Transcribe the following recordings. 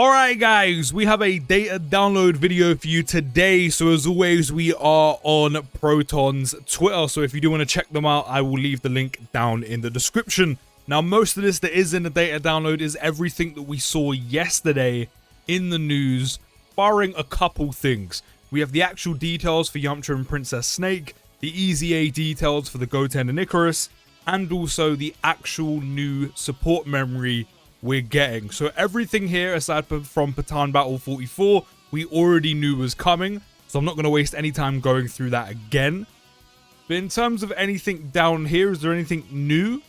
Alright guys, we have a data download video for you today. So as always, we are on Proton's Twitter. So if you do want to check them out, I will leave the link down in the description. Now most of this that is in the data download is everything that we saw yesterday in the news, barring a couple things. We have the actual details for Yamcha and Princess Snake, the EZA details for the Goten and Icarus, and also the actual new support memory we're getting. So everything here, aside from Proton Battle 44, we already knew was coming, so I'm not going to waste any time going through that again. But in terms of anything down here, is there anything new?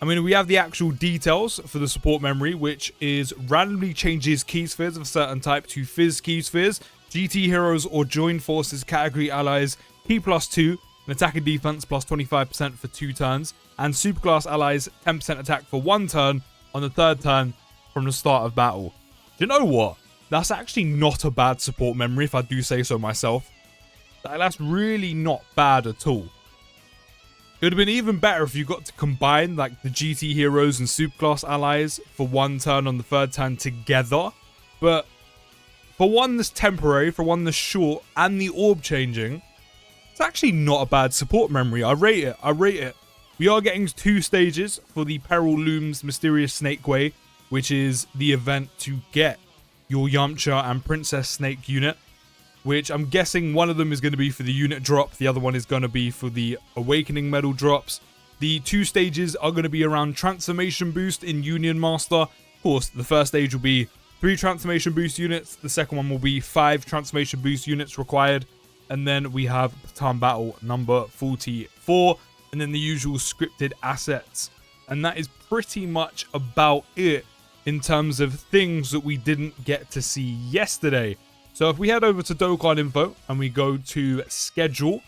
I mean, we have the actual details for the support memory, which is randomly changes key spheres of a certain type to Fizz key spheres, GT heroes or joined forces category allies key +2, and attack and defense plus 25% for 2 turns, and superclass allies 10% attack for 1 turn on the 3rd turn from the start of battle. Do you know what? That's actually not a bad support memory, if I do say so myself. That's really not bad at all. It would have been even better if you got to combine like the GT heroes and superclass allies for 1 turn on the 3rd turn together. But for one that's temporary, for one that's short, and the orb changing, it's actually not a bad support memory. I rate it. We are getting 2 stages for the Peril Looms Mysterious Snake Way, which is the event to get your Yamcha and Princess Snake unit, which I'm guessing one of them is going to be for the unit drop, the other one is going to be for the Awakening Medal drops. The 2 stages are going to be around Transformation Boost in Union Master. Of course, the first stage will be 3 Transformation Boost units, the second one will be 5 Transformation Boost units required, and then we have Proton Battle number 44. And then the usual scripted assets. And that is pretty much about it in terms of things that we didn't get to see yesterday. So if we head over to Dokkan info and we go to schedule,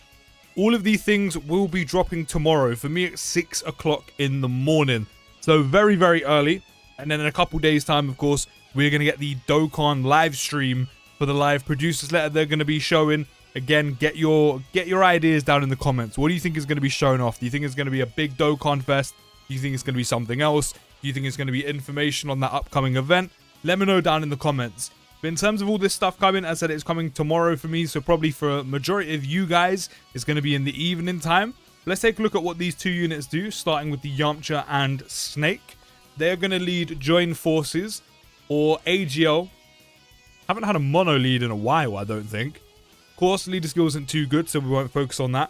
all of these things will be dropping tomorrow. For me, it's 6 o'clock in the morning. So very, very early. And then in a couple days time, of course, we're going to get the Dokkan live stream for the live producers letter they're going to be showing. Again, get your ideas down in the comments. What do you think is going to be shown off? Do you think it's going to be a big Dokkan fest? Do you think it's going to be something else? Do you think it's going to be information on that upcoming event? Let me know down in the comments. But in terms of all this stuff coming, as I said, it's coming tomorrow for me. So probably for a majority of you guys, it's going to be in the evening time. Let's take a look at what these 2 units do, starting with the Yamcha and Snake. They're going to lead joined forces or AGL. Haven't had a mono lead in a while, I don't think. Of course, leader skill isn't too good, so we won't focus on that.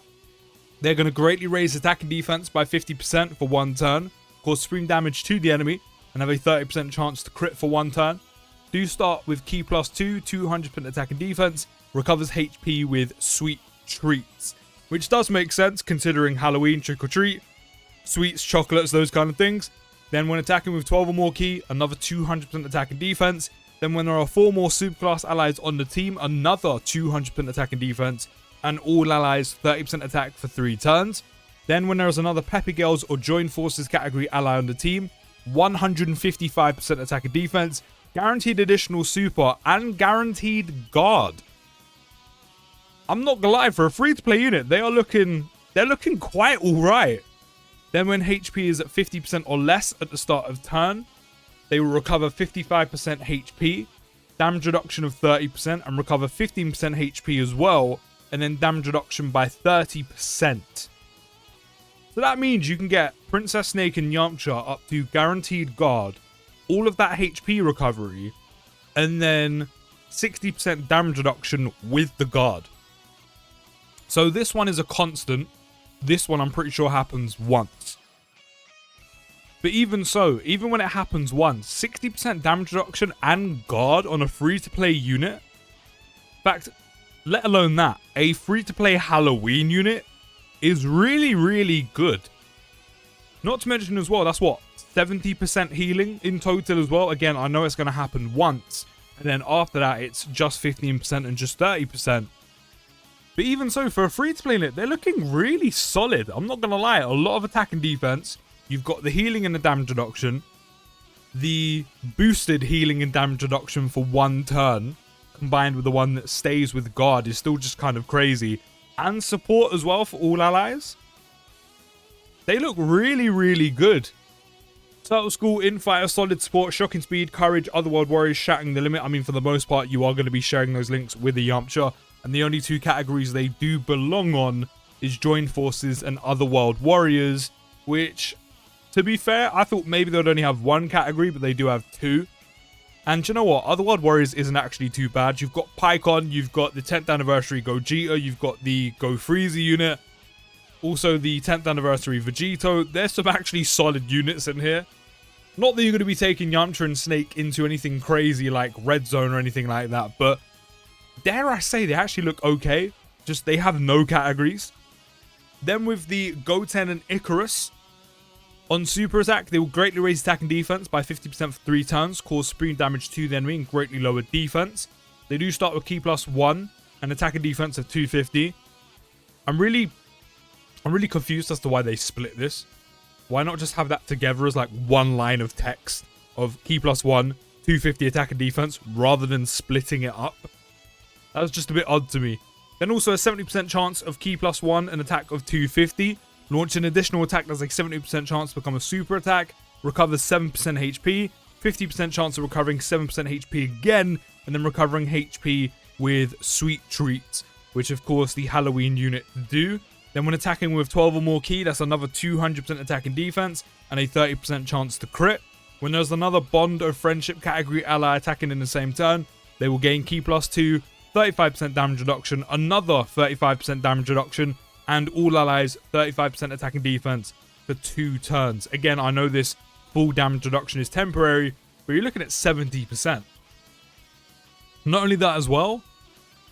They're going to greatly raise attack and defense by 50% for 1 turn. Cause supreme damage to the enemy and have a 30% chance to crit for 1 turn. Do start with key +2, 200% attack and defense. Recovers HP with sweet treats. Which does make sense considering Halloween, trick or treat, sweets, chocolates, those kind of things. Then when attacking with 12 or more key, another 200% attack and defense. Then when there are 4 more superclass allies on the team, another 200% attack and defense, and all allies 30% attack for 3 turns. Then when there is another Peppy Girls or Joined Forces category ally on the team, 155% attack and defense, guaranteed additional super, and guaranteed guard. I'm not gonna lie, for a free-to-play unit, they're looking quite alright. Then when HP is at 50% or less at the start of turn, they will recover 55% HP, damage reduction of 30%, and recover 15% HP as well, and then damage reduction by 30%. So that means you can get Princess Snake and Yamcha up to guaranteed guard, all of that HP recovery, and then 60% damage reduction with the guard. So this one is a constant. This one I'm pretty sure happens once. But even so, even when it happens once, 60% damage reduction and guard on a free-to-play unit. In fact, let alone that, a free-to-play Halloween unit is really, really good. Not to mention as well, that's what, 70% healing in total as well. Again, I know it's going to happen once, and then after that, it's just 15% and just 30%. But even so, for a free-to-play unit, they're looking really solid. I'm not going to lie, a lot of attack and defense. You've got the healing and the damage reduction. The boosted healing and damage reduction for 1 turn, combined with the one that stays with guard, is still just kind of crazy. And support as well for all allies. They look really, really good. Turtle School, Infighter, Solid Support, Shocking Speed, Courage, Otherworld Warriors, Shattering the Limit. I mean, for the most part, you are going to be sharing those links with the Yamcha. And the only 2 categories they do belong on is Joined Forces and Otherworld Warriors, which, to be fair, I thought maybe they'd only have 1 category, but they do have 2. And you know what? Otherworld Warriors isn't actually too bad. You've got PyCon, you've got the 10th anniversary Gogeta, you've got the Go Frieza unit, also the 10th anniversary Vegito. There's some actually solid units in here. Not that you're going to be taking Yamcha and Snake into anything crazy like Red Zone or anything like that, but dare I say they actually look okay. Just they have no categories. Then with the Goten and Icarus, on Super Attack, they will greatly raise attack and defense by 50% for 3 turns, cause supreme damage to the enemy and greatly lower defense. They do start with Ki plus 1 and attack and defense of 250. I'm really confused as to why they split this. Why not just have that together as like one line of text of Ki plus 1, 250 attack and defense, rather than splitting it up? That was just a bit odd to me. Then also a 70% chance of Ki plus 1, an attack of 250. Launch an additional attack that's like 70% chance to become a super attack. Recovers 7% HP. 50% chance of recovering 7% HP again. And then recovering HP with Sweet Treats, which of course the Halloween unit do. Then when attacking with 12 or more Ki, that's another 200% attack and defense and a 30% chance to crit. When there's another Bond or Friendship category ally attacking in the same turn, they will gain Ki plus 2, 35% damage reduction, another 35% damage reduction, and all allies 35% attack and defense for 2 turns. Again, I know this full damage reduction is temporary, but you're looking at 70%. Not only that as well,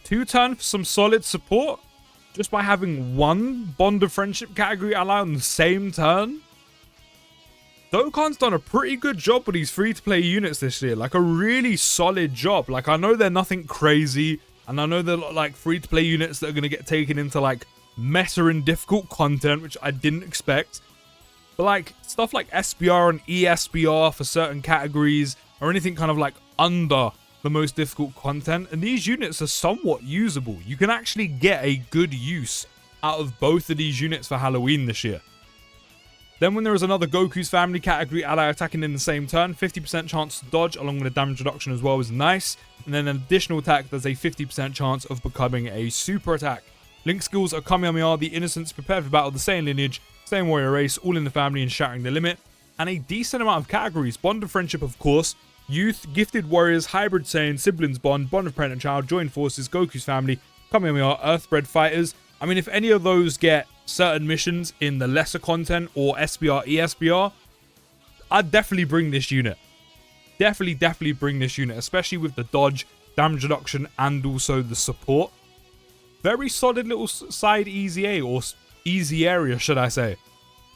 2 turn for some solid support. Just by having 1 Bond of Friendship category ally on the same turn. Dokkan's done a pretty good job with these free-to-play units this year. Like, a really solid job. Like, I know they're nothing crazy. And I know they're like free-to-play units that are going to get taken into, like, meta and difficult content, which I didn't expect. But, like, stuff like SBR and ESBR for certain categories, or anything kind of, like, under the most difficult content, and these units are somewhat usable. You can actually get a good use out of both of these units for Halloween this year. Then when there is another Goku's family category ally attacking in the same turn, 50% chance to dodge along with a damage reduction as well is nice. And then an additional attack, there's a 50% chance of becoming a super attack. Link skills are Kamehameha, the Innocents, Prepared for Battle, the same lineage, same warrior race, all in the family and Shattering the Limit. And a decent amount of categories. Bond of Friendship, of course. Youth, Gifted Warriors, Hybrid Saiyan, Siblings Bond, Bond of Parent and Child, Joined Forces, Goku's Family, Kamehameha, Earthbred Fighters. I mean, if any of those get certain missions in the lesser content or SBR, ESBR, I'd definitely bring this unit. Definitely bring this unit, especially with the dodge, damage reduction, and also the support. Very solid little side easy A, or easy area, should I say.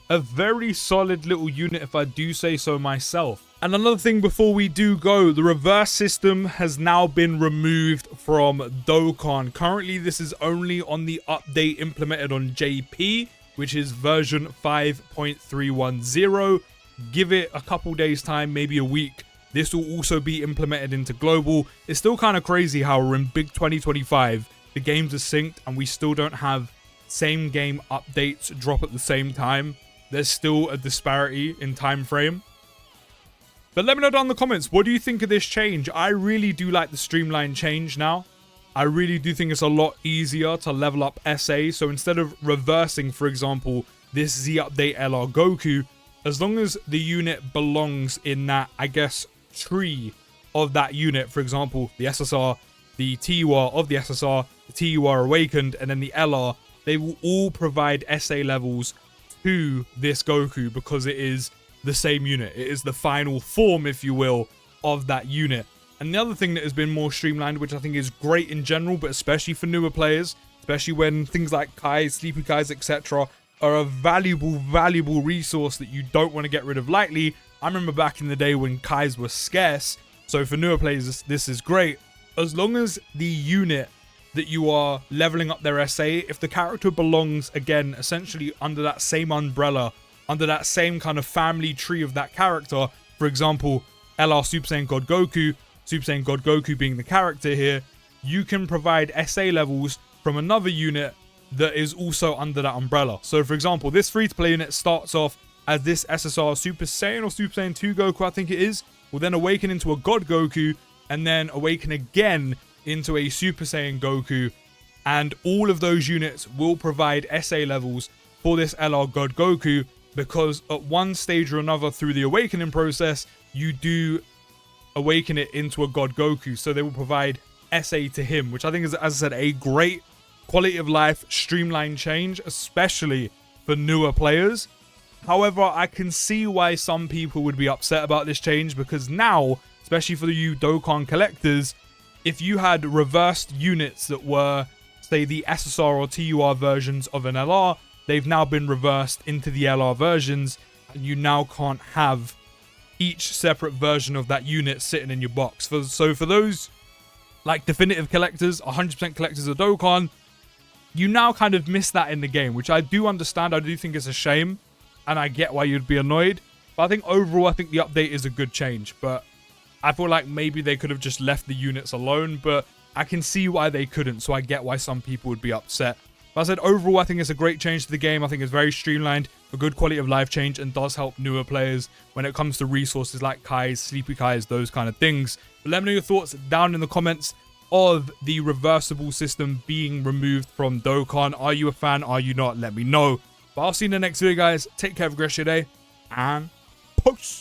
A very solid little unit, if I do say so myself. And another thing before we do go, the reverse system has now been removed from Dokkan. Currently, this is only on the update implemented on JP, which is version 5.310. Give it a couple days time, maybe a week. This will also be implemented into global. It's still kind of crazy how we're in big 2025. The games are synced and we still don't have same game updates drop at the same time. There's still a disparity in time frame. But let me know down in the comments, what do you think of this change? I really do like the streamlined change now. I really do think it's a lot easier to level up SA. So instead of reversing, for example, this Z Update LR Goku, as long as the unit belongs in that, I guess, tree of that unit, for example, the SSR, the TUR of the SSR, the TUR Awakened, and then the LR, they will all provide SA levels to this Goku because it is the same unit. It is the final form, if you will, of that unit. And the other thing that has been more streamlined, which I think is great in general, but especially for newer players, especially when things like Kais, Sleepy Kais, etc. are a valuable resource that you don't want to get rid of lightly. I remember back in the day when Kais were scarce, so for newer players, this is great. As long as the unit that you are leveling up their SA, if the character belongs, again, essentially under that same umbrella, under that same kind of family tree of that character, for example, LR Super Saiyan God Goku, Super Saiyan God Goku being the character here, you can provide SA levels from another unit that is also under that umbrella. So for example, this free-to-play unit starts off as this SSR Super Saiyan or Super Saiyan 2 Goku, I think it is, will then awaken into a God Goku and then awaken again into a Super Saiyan Goku. And all of those units will provide SA levels for this LR God Goku, because at one stage or another through the awakening process, you do awaken it into a God Goku. So they will provide SA to him, which I think is, as I said, a great quality of life streamlined change, especially for newer players. However, I can see why some people would be upset about this change, because now, especially for you Dokkan collectors, if you had reversed units that were, say, the SSR or TUR versions of an LR, they've now been reversed into the LR versions, and you now can't have each separate version of that unit sitting in your box. So for those like definitive collectors, 100% collectors of Dokkan, you now kind of miss that in the game, which I do understand. I do think it's a shame, and I get why you'd be annoyed. But I think overall, I think the update is a good change. But I feel like maybe they could have just left the units alone, but I can see why they couldn't, so I get why some people would be upset. But I said overall, I think it's a great change to the game. I think it's very streamlined, a good quality of life change, and does help newer players when it comes to resources like Kais, Sleepy Kais, those kind of things. But let me know your thoughts down in the comments of the reversible system being removed from Dokkan. Are you a fan? Are you not? Let me know. But I'll see you in the next video, guys. Take care, have a great day, and peace.